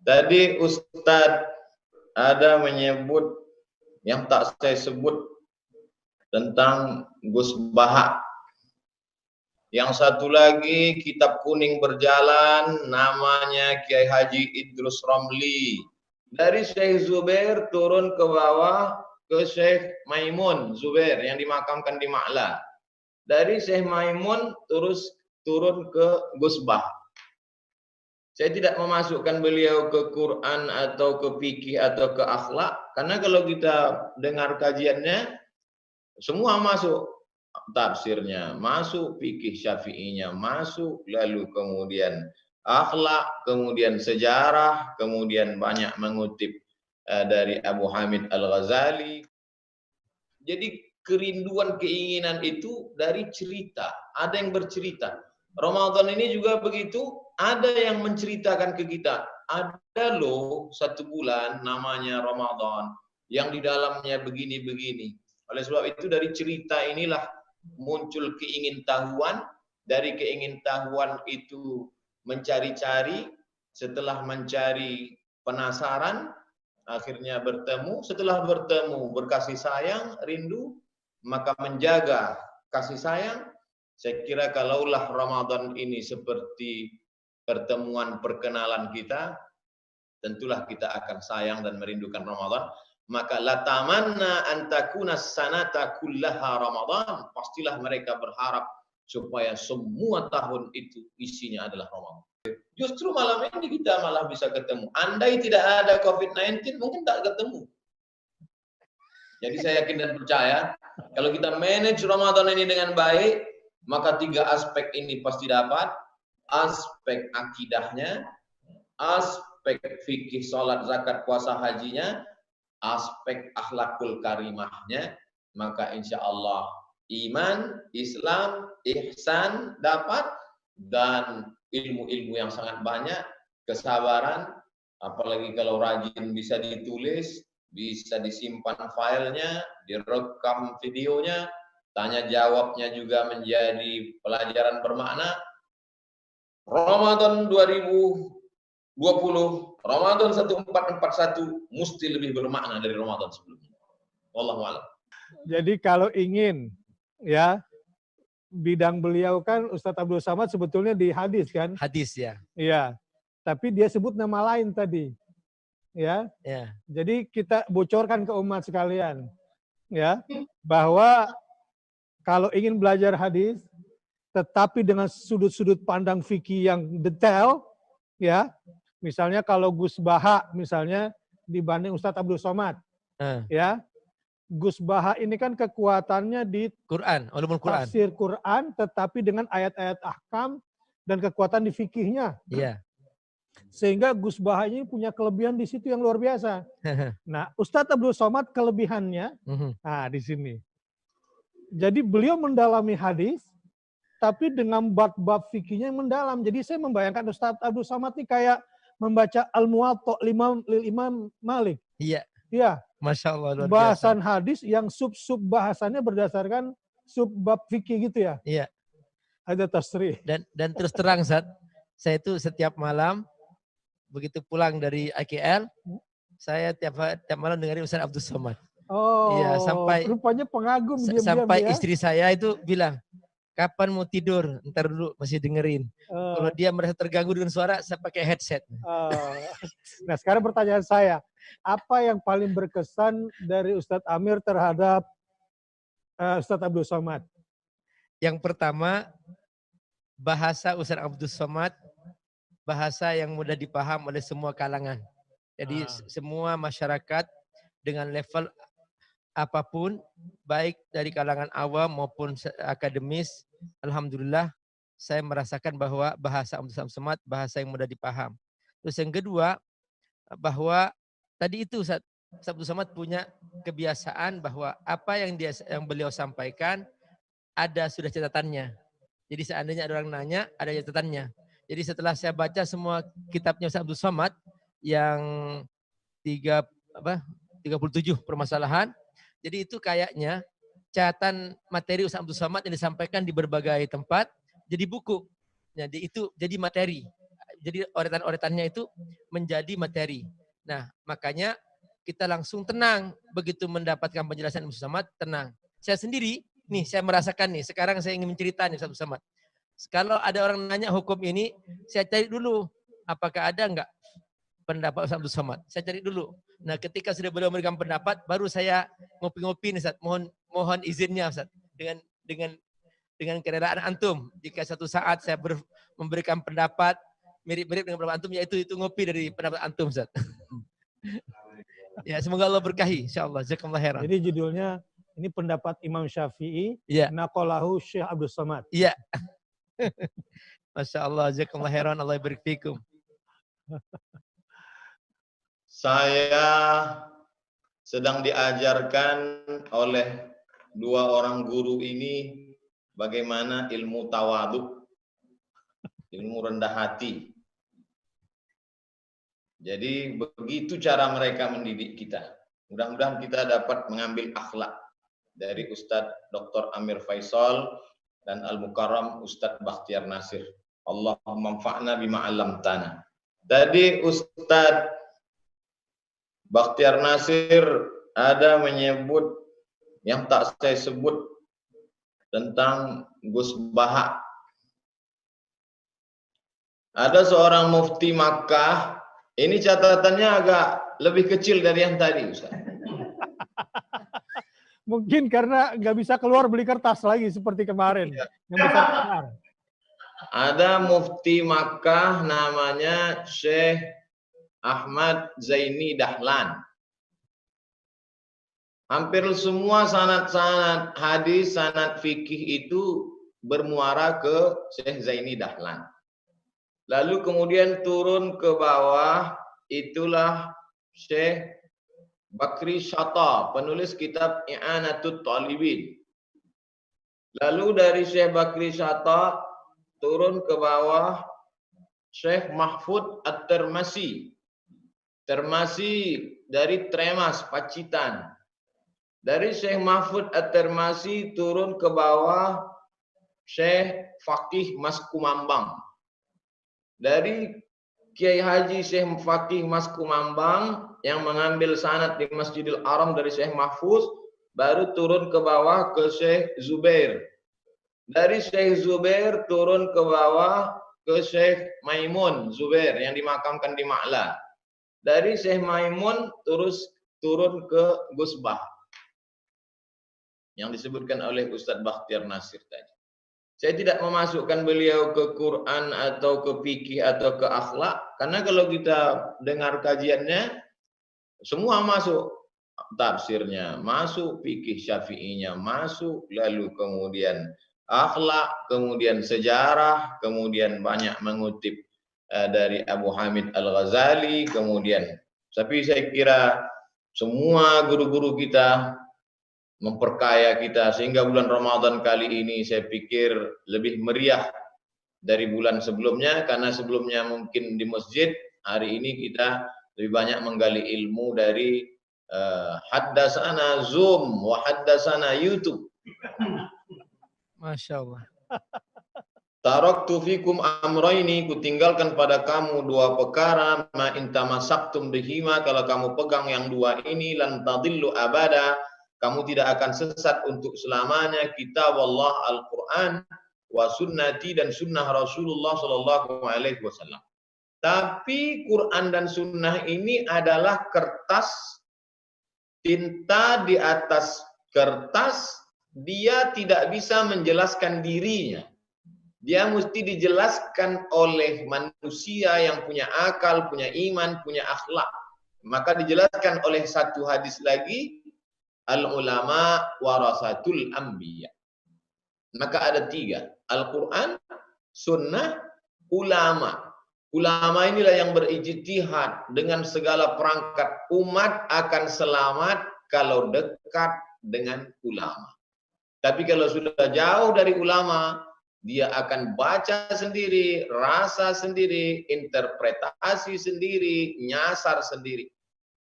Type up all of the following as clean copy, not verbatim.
Tadi Ustadz ada menyebut yang tak saya sebut tentang Gus Baha. Yang satu lagi kitab kuning berjalan namanya Kiai Haji Idrus Romli. Dari Syekh Zubair turun ke bawah ke Syekh Maimun Zubair yang dimakamkan di Ma'la. Dari Syekh Maimun terus turun ke Gus Baha. Saya tidak memasukkan beliau ke Quran atau ke fikih atau ke akhlak, karena kalau kita dengar kajiannya semua masuk, tafsirnya masuk, fikih syafi'inya masuk, lalu kemudian akhlak, kemudian sejarah, kemudian banyak mengutip dari Abu Hamid Al-Ghazali. Jadi kerinduan keinginan itu dari cerita, ada yang bercerita. Ramadan ini juga begitu, ada yang menceritakan ke kita, ada loh satu bulan namanya Ramadan yang di dalamnya begini-begini. Oleh sebab itu dari cerita inilah muncul keingintahuan, dari keingintahuan itu mencari-cari, setelah mencari penasaran, akhirnya bertemu, setelah bertemu berkasih sayang, rindu, maka menjaga kasih sayang. Saya kira kalaulah Ramadan ini seperti pertemuan perkenalan kita, tentulah kita akan sayang dan merindukan Ramadan. Maka latamanna antakuna sanata kullaha Ramadan. Pastilah mereka berharap supaya semua tahun itu isinya adalah Ramadan. Justru malam ini kita malah bisa ketemu. Andai tidak ada COVID-19 mungkin tak ketemu. Jadi saya yakin dan percaya kalau kita manage Ramadan ini dengan baik, maka 3 aspek ini pasti dapat. Aspek akidahnya, aspek fikih, sholat, zakat, puasa, hajinya, aspek akhlakul karimahnya, maka insya Allah iman, Islam, ihsan dapat, dan ilmu-ilmu yang sangat banyak, kesabaran, apalagi kalau rajin bisa ditulis, bisa disimpan filenya, direkam videonya, tanya jawabnya juga menjadi pelajaran bermakna. Ramadan 2020, Ramadan 1441 mesti lebih bermakna dari Ramadan sebelumnya. Wallahu a'lam. Jadi kalau ingin ya, bidang beliau kan Ustadz Abdul Somad sebetulnya di hadis kan? Hadis ya. Iya. Tapi dia sebut nama lain tadi. Ya. Ya. Jadi kita bocorkan ke umat sekalian ya, bahwa kalau ingin belajar hadis tetapi dengan sudut-sudut pandang fikih yang detail ya. Misalnya kalau Gus Baha misalnya dibanding Ustadz Abdul Somad. Ya. Gus Baha ini kan kekuatannya di Quran, ulumul Quran. Tafsir Quran tetapi dengan ayat-ayat ahkam dan kekuatan di fikihnya. Iya. Sehingga Gus Baha ini punya kelebihan di situ yang luar biasa. Nah, Ustadz Abdul Somad kelebihannya di sini. Jadi beliau mendalami hadis tapi dengan bab-bab fikihnya yang mendalam. Jadi saya membayangkan Ustadz Abdul Somad ini kayak membaca Al-Muwatta lil Imam Malik. Iya. Iya. Masya Allah. Luar bahasan biasa. hadis yang sub-sub bahasannya berdasarkan sub bab fikih gitu ya. Iya. Ada tasrih. Dan terus terang saya itu setiap malam begitu pulang dari IKL, saya tiap malam dengerin Ustaz Abdul Somad. Oh. Iya, sampai rupanya pengagum sampai ya? Istri saya itu bilang, kapan mau tidur? Ntar dulu masih dengerin. Kalau dia merasa terganggu dengan suara, saya pakai headset. Nah sekarang pertanyaan saya, apa yang paling berkesan dari Ustadz Amir terhadap Ustadz Abdul Somad? Yang pertama, bahasa Ustadz Abdul Somad, bahasa yang mudah dipaham oleh semua kalangan. Jadi semua masyarakat dengan level apapun, baik dari kalangan awam maupun akademis, alhamdulillah saya merasakan bahwa bahasa Abdul Somad bahasa yang mudah dipaham. Terus yang kedua, bahwa tadi itu Ustaz Abdul Somad punya kebiasaan bahwa apa yang beliau sampaikan sudah catatannya. Jadi seandainya ada orang nanya, ada catatannya. Jadi setelah saya baca semua kitabnya Ustaz Abdul Somad yang 37 permasalahan, jadi itu kayaknya catatan materi Ustaz Abdul Somad yang disampaikan di berbagai tempat jadi buku. Jadi itu jadi materi. jadi oretan-oretannya itu menjadi materi. Nah, makanya kita langsung tenang begitu mendapatkan penjelasan Ustaz Somad, tenang. Saya sendiri nih, saya merasakan nih, sekarang saya ingin menceritakan Ustaz Somad. Kalau ada orang nanya hukum ini, saya cari dulu apakah ada enggak pendapat Ustaz Abdul Somad. Saya cari dulu. Nah, ketika sudah beliau memberikan pendapat, baru saya ngopi-ngopi nih Ustaz. Mohon izinnya Ustaz. Dengan keredaan antum. Jika satu saat saya memberikan pendapat mirip-mirip dengan pendapat antum, yaitu ngopi dari pendapat antum Ustaz. Ya, semoga Allah berkahi insyaallah. Jazakumullah khairan. Jadi judulnya ini pendapat Imam Syafi'i, ya. Naqalahu Syekh Abdul Somad. Iya. Masya Allah, jazakumullah khairan, Allah barik fikum. Saya sedang diajarkan oleh dua orang guru ini bagaimana ilmu tawadhu, ilmu rendah hati. Jadi begitu cara mereka mendidik kita. Mudah-mudahan kita dapat mengambil akhlak dari Ustadz Dr. Amir Faisal dan Al-Mukarram Ustadz Bakhtiar Nasir. Allahumma anfa'na bima 'allamtana. Tadi Ustadz Bakhtiar Nasir ada menyebut yang tak saya sebut tentang Gus Baha. Ada seorang mufti Makkah, ini catatannya agak lebih kecil dari yang tadi, Ustaz. Mungkin karena nggak bisa keluar beli kertas lagi seperti kemarin. Yang besar-besar. Ada mufti Makkah namanya Syekh Ahmad Zaini Dahlan. Hampir semua sanad-sanad hadis, sanad fikih itu bermuara ke Syekh Zaini Dahlan. Lalu kemudian turun ke bawah, itulah Syekh Bakri Syata, penulis kitab I'anatut Talibin. Lalu dari Syekh Bakri Syata turun ke bawah Syekh Mahfud At-Termasi. Termasi dari Tremas, Pacitan. Dari Syekh Mahfud At-Termasi turun ke bawah Syekh Faqih Mas Kumambang. Dari Kiai Haji Syekh Faqih Mas Kumambang yang mengambil sanad di Masjidil Haram dari Syekh Mahfuz, baru turun ke bawah ke Syekh Zubair. Dari Syekh Zubair turun ke bawah ke Syekh Maimun Zubair yang dimakamkan di Ma'la. Dari Syekh Maimun terus turun ke Gus Bah yang disebutkan oleh Ustadz Bakhtiar Nasir tadi. Saya tidak memasukkan beliau ke Quran atau ke fikih atau ke akhlak, karena kalau kita dengar kajiannya semua masuk, tafsirnya masuk, fikih syafi'inya masuk, lalu kemudian akhlak, kemudian sejarah, kemudian banyak mengutip dari Abu Hamid Al-Ghazali, kemudian tapi saya kira semua guru-guru kita memperkaya kita sehingga bulan Ramadan kali ini saya pikir lebih meriah dari bulan sebelumnya, karena sebelumnya mungkin di masjid, hari ini kita lebih banyak menggali ilmu dari haddasana Zoom wa haddasana YouTube. Masya Allah. Taraktu fikum amraini, kutinggalkan pada kamu dua perkara, ma in tamassaktum bihima, kalau kamu pegang yang dua ini, lan tadillu abada, kamu tidak akan sesat untuk selamanya, kitab Allah Al-Quran, wa sunnati, dan sunnah Rasulullah Sallallahu Alaihi Wasallam. Tapi Quran dan sunnah ini adalah kertas, tinta di atas kertas, dia tidak bisa menjelaskan dirinya. Dia mesti dijelaskan oleh manusia yang punya akal, punya iman, punya akhlak. Maka dijelaskan oleh satu hadis lagi, al-ulama warasatul anbiya. Maka ada tiga, Al-Quran, sunnah, ulama. Ulama inilah yang berijtihad dengan segala perangkat. Umat akan selamat kalau dekat dengan ulama. Tapi kalau sudah jauh dari ulama, dia akan baca sendiri, rasa sendiri, interpretasi sendiri, nyasar sendiri.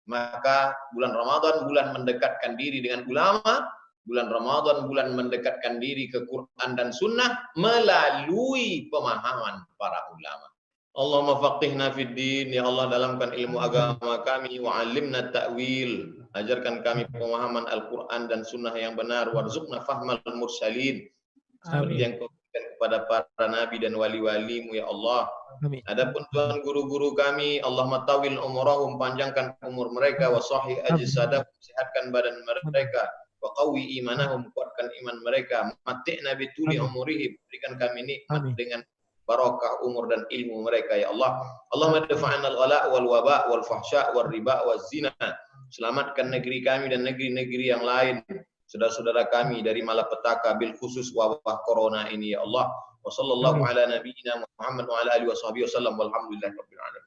Maka bulan Ramadan bulan mendekatkan diri dengan ulama, bulan Ramadan bulan mendekatkan diri ke Quran dan Sunnah melalui pemahaman para ulama. Allahumma faqihna fid din, ya Allah dalamkan ilmu agama kami, wa 'allimna ta'wil, ajarkan kami pemahaman Al-Qur'an dan sunnah yang benar, warzuqna fahmal mursalin, seperti yang kau berikan kepada para nabi dan wali-walimu ya Allah. Amin. Adapun tuan guru-guru kami, Allahumma tawil umurahum, panjangkan umur mereka, wa sahih ajsadahum, sehatkan badan mereka, wa qawi imanahum, kuatkan iman mereka, mati'na bituli umurihim, berikan kami nikmat dengan barokah umur dan ilmu mereka ya Allah. Allahumma dafa'na al-ghala wal waba wal fahsya wal riba wal zina. Selamatkan negeri kami dan negeri-negeri yang lain, saudara-saudara kami dari malapetaka, bil khusus wabah corona ini ya Allah. Wa sallallahu ala nabiyyina Muhammad wa ala alihi wa sahbihi wasallam walhamdulillahi rabbil alamin.